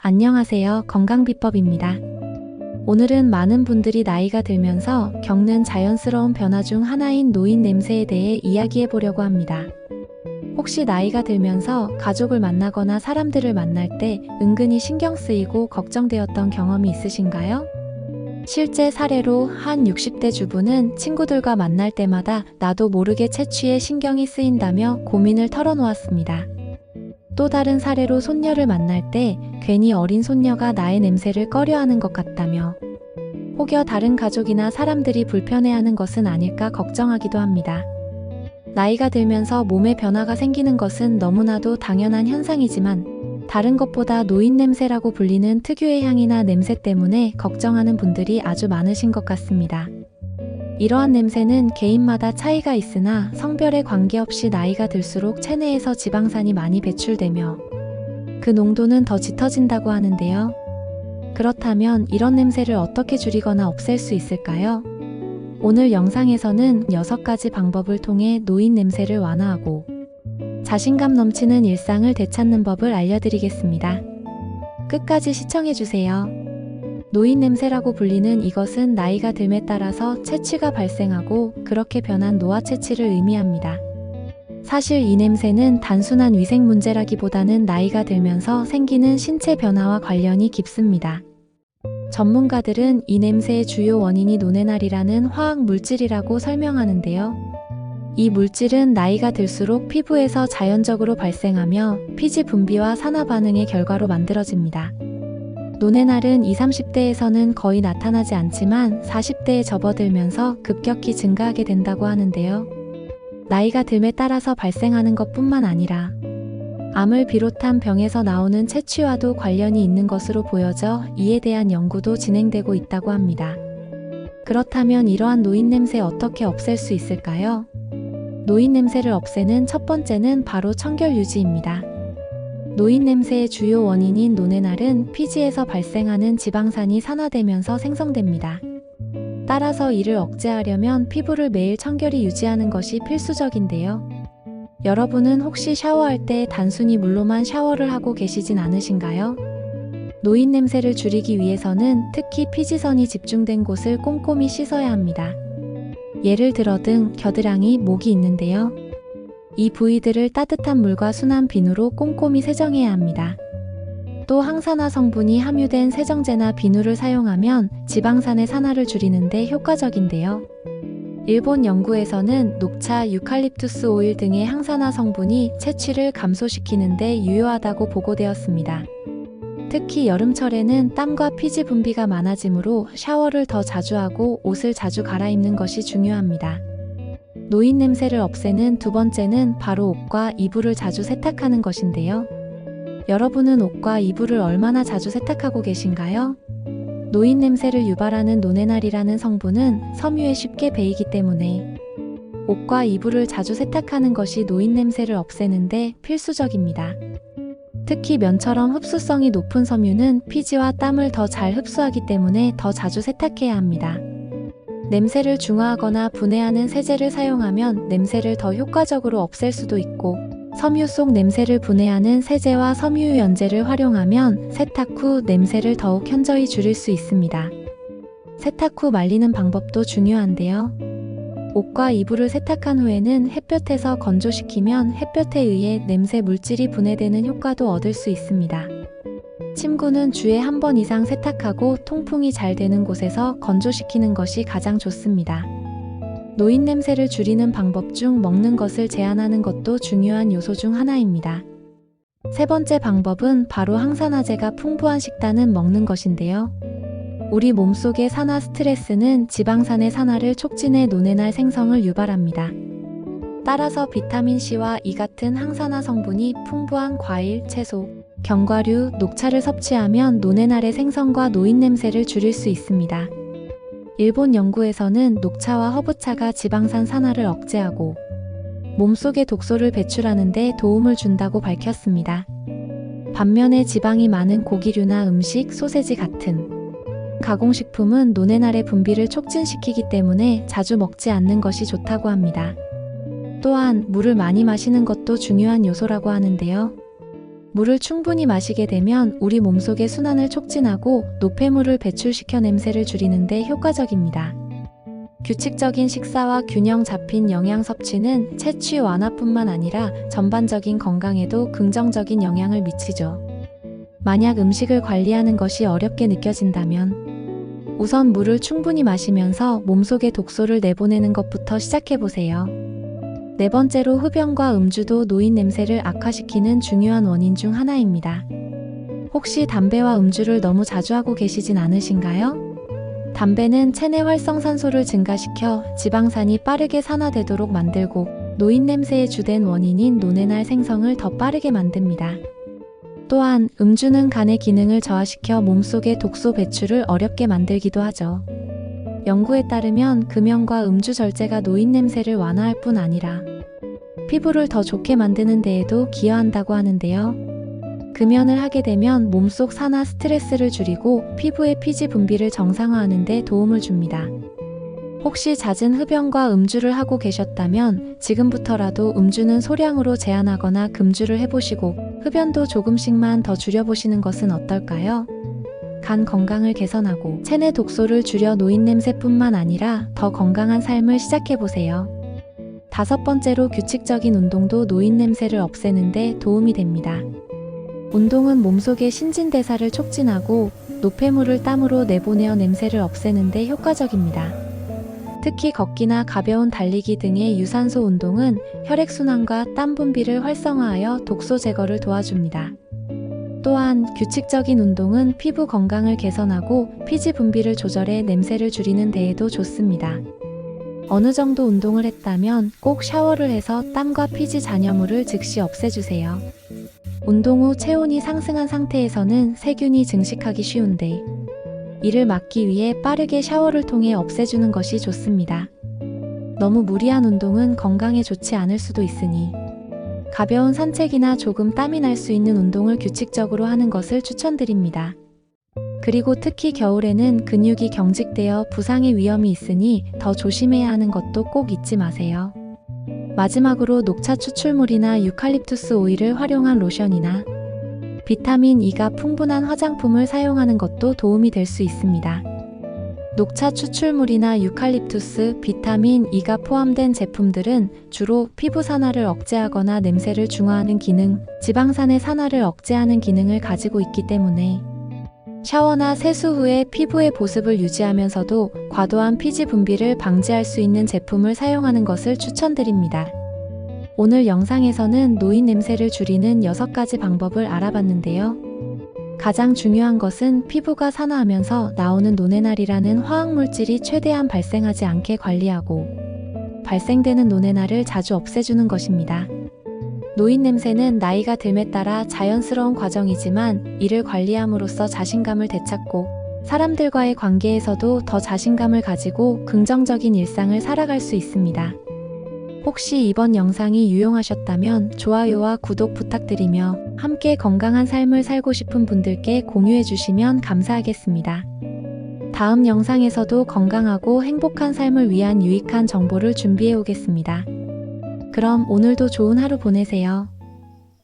안녕하세요. 건강비법입니다. 오늘은 많은 분들이 나이가 들면서 겪는 자연스러운 변화 중 하나인 노인 냄새에 대해 이야기해 보려고 합니다. 혹시 나이가 들면서 가족을 만나거나 사람들을 만날 때 은근히 신경 쓰이고 걱정되었던 경험이 있으신가요? 실제 사례로 한 60대 주부는 친구들과 만날 때마다 나도 모르게 채취에 신경이 쓰인다며 고민을 털어놓았습니다. 또 다른 사례로 손녀를 만날 때 괜히 어린 손녀가 나의 냄새를 꺼려하는 것 같다며 혹여 다른 가족이나 사람들이 불편해하는 것은 아닐까 걱정하기도 합니다. 나이가 들면서 몸에 변화가 생기는 것은 너무나도 당연한 현상이지만 다른 것보다 노인 냄새라고 불리는 특유의 향이나 냄새 때문에 걱정하는 분들이 아주 많으신 것 같습니다. 이러한 냄새는 개인마다 차이가 있으나 성별에 관계없이 나이가 들수록 체내에서 지방산이 많이 배출되며 그 농도는 더 짙어진다고 하는데요. 그렇다면 이런 냄새를 어떻게 줄이거나 없앨 수 있을까요? 오늘 영상에서는 6가지 방법을 통해 노인 냄새를 완화하고 자신감 넘치는 일상을 되찾는 법을 알려드리겠습니다. 끝까지 시청해주세요. 노인 냄새라고 불리는 이것은 나이가 듦에 따라서 채취가 발생하고 그렇게 변한 노화 채취를 의미합니다. 사실 이 냄새는 단순한 위생 문제라기보다는 나이가 들면서 생기는 신체 변화와 관련이 깊습니다. 전문가들은 이 냄새의 주요 원인이 노네날이라는 화학 물질이라고 설명하는데요. 이 물질은 나이가 들수록 피부에서 자연적으로 발생하며 피지 분비와 산화 반응의 결과로 만들어집니다. 노네날은 20, 30대에서는 거의 나타나지 않지만 40대에 접어들면서 급격히 증가하게 된다고 하는데요. 나이가 듦에 따라서 발생하는 것뿐만 아니라 암을 비롯한 병에서 나오는 채취와도 관련이 있는 것으로 보여져 이에 대한 연구도 진행되고 있다고 합니다. 그렇다면 이러한 노인 냄새 어떻게 없앨 수 있을까요? 노인 냄새를 없애는 첫 번째는 바로 청결 유지입니다. 노인 냄새의 주요 원인인 노네날은 피지에서 발생하는 지방산이 산화되면서 생성됩니다. 따라서 이를 억제하려면 피부를 매일 청결히 유지하는 것이 필수적인데요. 여러분은 혹시 샤워할 때 단순히 물로만 샤워를 하고 계시진 않으신가요? 노인 냄새를 줄이기 위해서는 특히 피지선이 집중된 곳을 꼼꼼히 씻어야 합니다. 예를 들어 등, 겨드랑이, 목이 있는데요. 이 부위들을 따뜻한 물과 순한 비누로 꼼꼼히 세정해야 합니다. 또 항산화 성분이 함유된 세정제나 비누를 사용하면 지방산의 산화를 줄이는 데 효과적인데요. 일본 연구에서는 녹차, 유칼립투스 오일 등의 항산화 성분이 채취를 감소시키는 데 유효하다고 보고되었습니다. 특히 여름철에는 땀과 피지 분비가 많아지므로 샤워를 더 자주 하고 옷을 자주 갈아입는 것이 중요합니다. 노인 냄새를 없애는 두 번째는 바로 옷과 이불을 자주 세탁하는 것인데요. 여러분은 옷과 이불을 얼마나 자주 세탁하고 계신가요? 노인 냄새를 유발하는 노네날이라는 성분은 섬유에 쉽게 배이기 때문에 옷과 이불을 자주 세탁하는 것이 노인 냄새를 없애는데 필수적입니다. 특히 면처럼 흡수성이 높은 섬유는 피지와 땀을 더 잘 흡수하기 때문에 더 자주 세탁해야 합니다. 냄새를 중화하거나 분해하는 세제를 사용하면 냄새를 더 효과적으로 없앨 수도 있고 섬유 속 냄새를 분해하는 세제와 섬유유 연제를 활용하면 세탁 후 냄새를 더욱 현저히 줄일 수 있습니다. 세탁 후 말리는 방법도 중요한데요. 옷과 이불을 세탁한 후에는 햇볕에서 건조시키면 햇볕에 의해 냄새 물질이 분해되는 효과도 얻을 수 있습니다. 침구는 주에 한 번 이상 세탁하고 통풍이 잘 되는 곳에서 건조시키는 것이 가장 좋습니다. 노인 냄새를 줄이는 방법 중 먹는 것을 제한하는 것도 중요한 요소 중 하나입니다. 세 번째 방법은 바로 항산화제가 풍부한 식단은 먹는 것인데요. 우리 몸속의 산화 스트레스는 지방산의 산화를 촉진해 노네날 생성을 유발합니다. 따라서 비타민C와 E 같은 항산화 성분이 풍부한 과일, 채소, 견과류, 녹차를 섭취하면 노네날의 생성과 노인 냄새를 줄일 수 있습니다. 일본 연구에서는 녹차와 허브차가 지방산 산화를 억제하고 몸속의 독소를 배출하는 데 도움을 준다고 밝혔습니다. 반면에 지방이 많은 고기류나 음식, 소세지 같은 가공식품은 노네날의 분비를 촉진시키기 때문에 자주 먹지 않는 것이 좋다고 합니다. 또한 물을 많이 마시는 것도 중요한 요소라고 하는데요. 물을 충분히 마시게 되면 우리 몸속의 순환을 촉진하고 노폐물을 배출시켜 냄새를 줄이는데 효과적입니다. 규칙적인 식사와 균형 잡힌 영양 섭취는 체취 완화뿐만 아니라 전반적인 건강에도 긍정적인 영향을 미치죠. 만약 음식을 관리하는 것이 어렵게 느껴진다면 우선 물을 충분히 마시면서 몸속의 독소를 내보내는 것부터 시작해보세요. 네 번째로 흡연과 음주도 노인 냄새를 악화시키는 중요한 원인 중 하나입니다. 혹시 담배와 음주를 너무 자주 하고 계시진 않으신가요? 담배는 체내 활성산소를 증가시켜 지방산이 빠르게 산화되도록 만들고 노인 냄새의 주된 원인인 노네날 생성을 더 빠르게 만듭니다. 또한 음주는 간의 기능을 저하시켜 몸속의 독소 배출을 어렵게 만들기도 하죠. 연구에 따르면 금연과 음주 절제가 노인 냄새를 완화할 뿐 아니라 피부를 더 좋게 만드는 데에도 기여한다고 하는데요. 금연을 하게 되면 몸속 산화 스트레스를 줄이고 피부의 피지 분비를 정상화하는 데 도움을 줍니다. 혹시 잦은 흡연과 음주를 하고 계셨다면 지금부터라도 음주는 소량으로 제한하거나 금주를 해보시고 흡연도 조금씩만 더 줄여보시는 것은 어떨까요? 간 건강을 개선하고 체내 독소를 줄여 노인 냄새뿐만 아니라 더 건강한 삶을 시작해보세요. 다섯 번째로 규칙적인 운동도 노인 냄새를 없애는 데 도움이 됩니다. 운동은 몸속의 신진대사를 촉진하고 노폐물을 땀으로 내보내어 냄새를 없애는 데 효과적입니다. 특히 걷기나 가벼운 달리기 등의 유산소 운동은 혈액순환과 땀 분비를 활성화하여 독소 제거를 도와줍니다. 또한 규칙적인 운동은 피부 건강을 개선하고 피지 분비를 조절해 냄새를 줄이는 데에도 좋습니다. 어느 정도 운동을 했다면 꼭 샤워를 해서 땀과 피지 잔여물을 즉시 없애주세요. 운동 후 체온이 상승한 상태에서는 세균이 증식하기 쉬운데 이를 막기 위해 빠르게 샤워를 통해 없애주는 것이 좋습니다. 너무 무리한 운동은 건강에 좋지 않을 수도 있으니 가벼운 산책이나 조금 땀이 날 수 있는 운동을 규칙적으로 하는 것을 추천드립니다. 그리고 특히 겨울에는 근육이 경직되어 부상의 위험이 있으니 더 조심해야 하는 것도 꼭 잊지 마세요. 마지막으로 녹차 추출물이나 유칼립투스 오일을 활용한 로션이나 비타민 E가 풍부한 화장품을 사용하는 것도 도움이 될 수 있습니다. 녹차 추출물이나 유칼립투스, 비타민 E가 포함된 제품들은 주로 피부 산화를 억제하거나 냄새를 중화하는 기능, 지방산의 산화를 억제하는 기능을 가지고 있기 때문에 샤워나 세수 후에 피부의 보습을 유지하면서도 과도한 피지 분비를 방지할 수 있는 제품을 사용하는 것을 추천드립니다. 오늘 영상에서는 노인 냄새를 줄이는 6가지 방법을 알아봤는데요. 가장 중요한 것은 피부가 산화하면서 나오는 노네날이라는 화학물질이 최대한 발생하지 않게 관리하고 발생되는 노네날을 자주 없애주는 것입니다. 노인 냄새는 나이가 듦에 따라 자연스러운 과정이지만 이를 관리함으로써 자신감을 되찾고 사람들과의 관계에서도 더 자신감을 가지고 긍정적인 일상을 살아갈 수 있습니다. 혹시 이번 영상이 유용하셨다면 좋아요와 구독 부탁드리며 함께 건강한 삶을 살고 싶은 분들께 공유해 주시면 감사하겠습니다. 다음 영상에서도 건강하고 행복한 삶을 위한 유익한 정보를 준비해 오겠습니다. 그럼 오늘도 좋은 하루 보내세요.